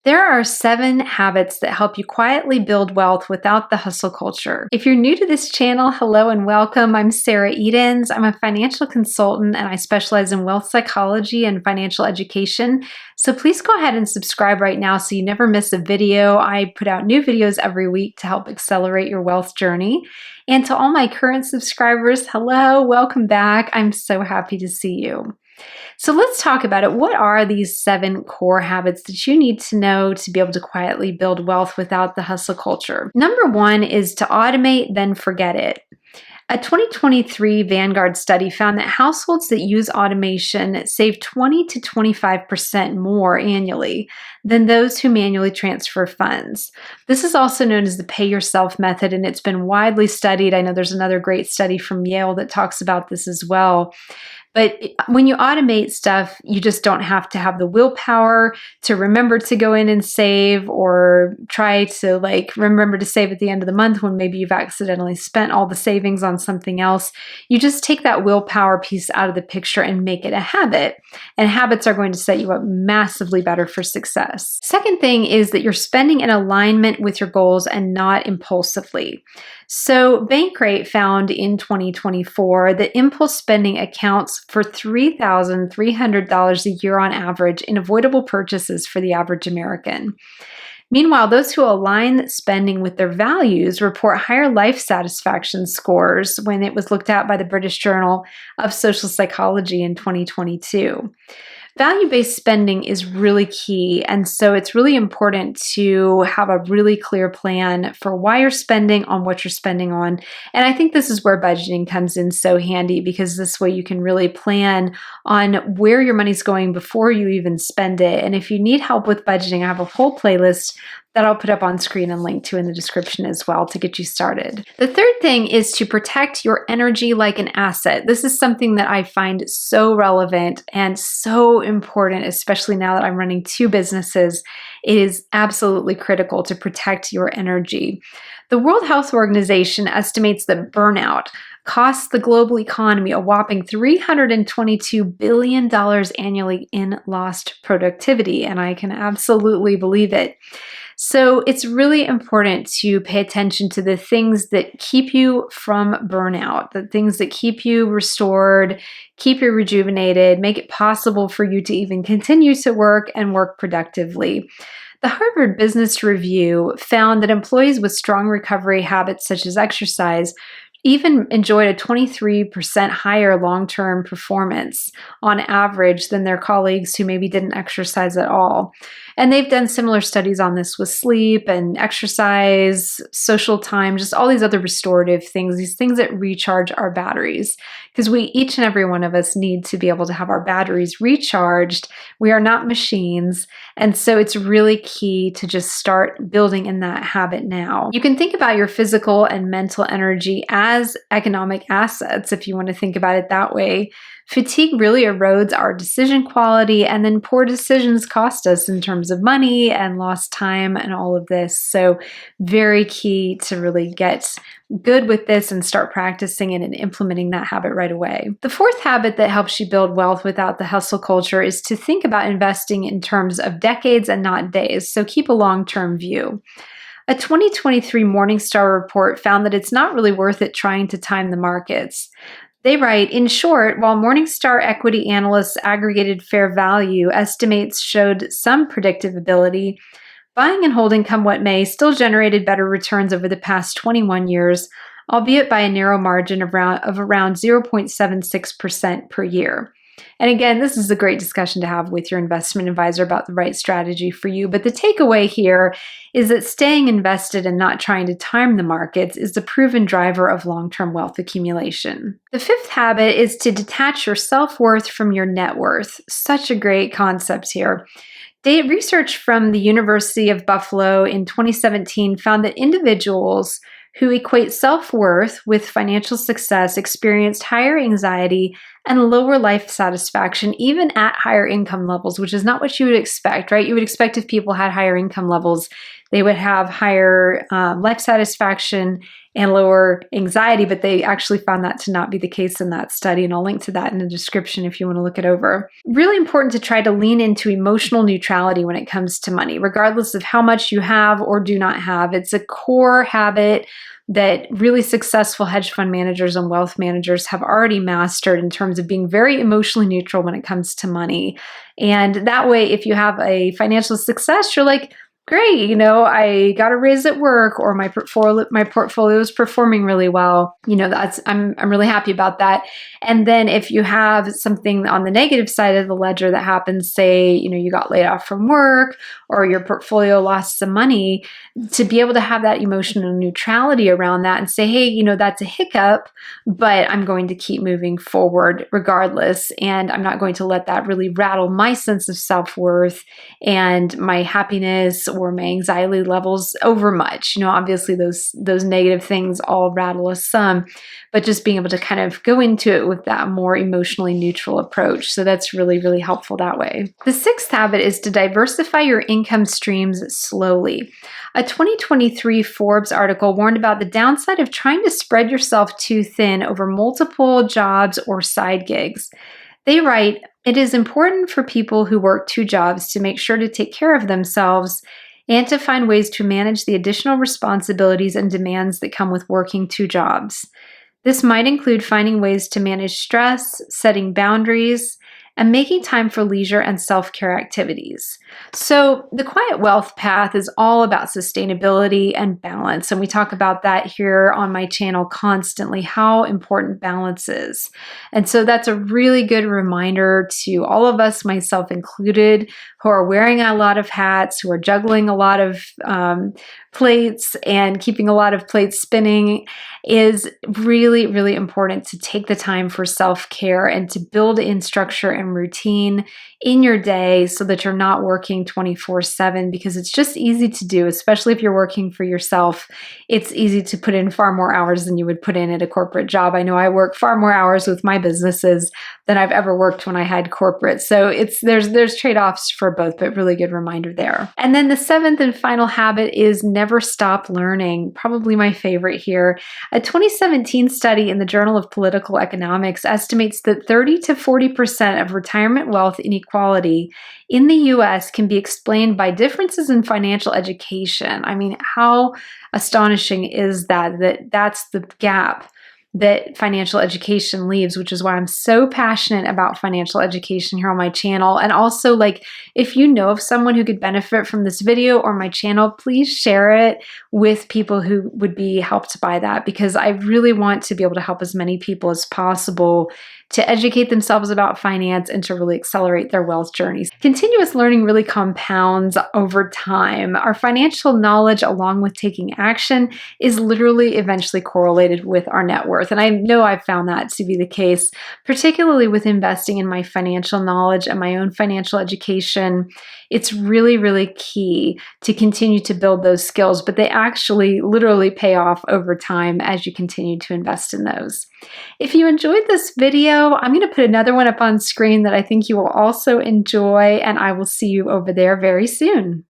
There are 7 habits that help you quietly build wealth without the hustle culture. If you're new to this channel, hello and welcome. I'm Sarah Edens. I'm a financial consultant and I specialize in wealth psychology and financial education. So please go ahead and subscribe right now so you never miss a video. I put out new videos every week to help accelerate your wealth journey. And to all my current subscribers, hello, welcome back. I'm so happy to see you. So let's talk about it. What are these 7 core habits that you need to know to be able to quietly build wealth without the hustle culture? Number 1 is to automate, then forget it. A 2023 Vanguard study found that households that use automation save 20 to 25% more annually than those who manually transfer funds. This is also known as the pay yourself method, and it's been widely studied. I know there's another great study from Yale that talks about this as well. But when you automate stuff, you just don't have to have the willpower to remember to go in and save or try to remember to save at the end of the month when maybe you've accidentally spent all the savings on something else. You just take that willpower piece out of the picture and make it a habit. And habits are going to set you up massively better for success. Second thing is that you're spending in alignment with your goals and not impulsively. So Bankrate found in 2024 that impulse spending accounts for $3,300 a year on average in avoidable purchases for the average American. Meanwhile, those who align spending with their values report higher life satisfaction scores when it was looked at by the British Journal of Social Psychology in 2022. Value-based spending is really key, and so it's really important to have a really clear plan for why you're spending on what you're spending on. And I think this is where budgeting comes in so handy, because this way you can really plan on where your money's going before you even spend it. And if you need help with budgeting, I have a whole playlist that I'll put up on screen and link to in the description as well to get you started. The third thing is to protect your energy like an asset. This is something that I find so relevant and so important, especially now that I'm running 2 businesses. It is absolutely critical to protect your energy. The World Health Organization estimates that burnout costs the global economy a whopping $322 billion annually in lost productivity, and I can absolutely believe it. So it's really important to pay attention to the things that keep you from burnout, the things that keep you restored, keep you rejuvenated, make it possible for you to even continue to work and work productively. The Harvard Business Review found that employees with strong recovery habits such as exercise even enjoyed a 23% higher long-term performance on average than their colleagues who maybe didn't exercise at all. And they've done similar studies on this with sleep and exercise, social time, just all these other restorative things, these things that recharge our batteries. Because each and every one of us need to be able to have our batteries recharged. We are not machines. And so it's really key to just start building in that habit now. You can think about your physical and mental energy as economic assets, if you want to think about it that way. Fatigue really erodes our decision quality, and then poor decisions cost us in terms of money and lost time and all of this. So very key to really get good with this and start practicing it and implementing that habit right away. The fourth habit that helps you build wealth without the hustle culture is to think about investing in terms of decades and not days. So keep a long-term view. A 2023 Morningstar report found that it's not really worth it trying to time the markets. They write, in short, while Morningstar equity analysts' aggregated fair value estimates showed some predictive ability, buying and holding come what may still generated better returns over the past 21 years, albeit by a narrow margin of around 0.76% per year. And again, this is a great discussion to have with your investment advisor about the right strategy for you. But the takeaway here is that staying invested and not trying to time the markets is the proven driver of long-term wealth accumulation. The fifth habit is to detach your self-worth from your net worth. Such a great concept here. Research from the University of Buffalo in 2017 found that individuals who equate self-worth with financial success experienced higher anxiety and lower life satisfaction, even at higher income levels, which is not what you would expect, right? You would expect if people had higher income levels, they would have higher life satisfaction and lower anxiety, but they actually found that to not be the case in that study. And I'll link to that in the description if you want to look it over. Really important to try to lean into emotional neutrality when it comes to money, regardless of how much you have or do not have. It's a core habit that really successful hedge fund managers and wealth managers have already mastered in terms of being very emotionally neutral when it comes to money. And that way, if you have a financial success, you're like, great, I got a raise at work, or my portfolio is performing really well. I'm really happy about that. And then if you have something on the negative side of the ledger that happens, say, you got laid off from work or your portfolio lost some money, to be able to have that emotional neutrality around that and say, hey, that's a hiccup, but I'm going to keep moving forward regardless. And I'm not going to let that really rattle my sense of self-worth and my happiness or my anxiety levels over much. Obviously those negative things all rattle us some, but just being able to kind of go into it with that more emotionally neutral approach. So that's really, really helpful that way. The sixth habit is to diversify your income streams slowly. A 2023 Forbes article warned about the downside of trying to spread yourself too thin over multiple jobs or side gigs. They write, it is important for people who work two jobs to make sure to take care of themselves and to find ways to manage the additional responsibilities and demands that come with working two jobs. This might include finding ways to manage stress, setting boundaries, and making time for leisure and self-care activities. So the quiet wealth path is all about sustainability and balance. And we talk about that here on my channel constantly, how important balance is. And so that's a really good reminder to all of us, myself included, who are wearing a lot of hats, who are juggling a lot of plates and keeping a lot of plates spinning, is really, really important to take the time for self-care and to build in structure and routine in your day so that you're not working 24/7, because it's just easy to do, especially if you're working for yourself. It's easy to put in far more hours than you would put in at a corporate job. I know I work far more hours with my businesses than I've ever worked when I had corporate. So there's trade-offs for both, but really good reminder there. And then the seventh and final habit is never stop learning. Probably my favorite here. A 2017 study in the Journal of Political Economics estimates that 30 to 40% of retirement wealth inequality in the US can be explained by differences in financial education. I mean, how astonishing is that's the gap that financial education leaves, which is why I'm so passionate about financial education here on my channel. And also, if you know of someone who could benefit from this video or my channel, please share it with people who would be helped by that, because I really want to be able to help as many people as possible to educate themselves about finance and to really accelerate their wealth journeys. Continuous learning really compounds over time. Our financial knowledge, along with taking action, is literally eventually correlated with our net worth. And I know I've found that to be the case, particularly with investing in my financial knowledge and my own financial education. It's really, really key to continue to build those skills, but they actually literally pay off over time as you continue to invest in those. If you enjoyed this video, I'm going to put another one up on screen that I think you will also enjoy, and I will see you over there very soon.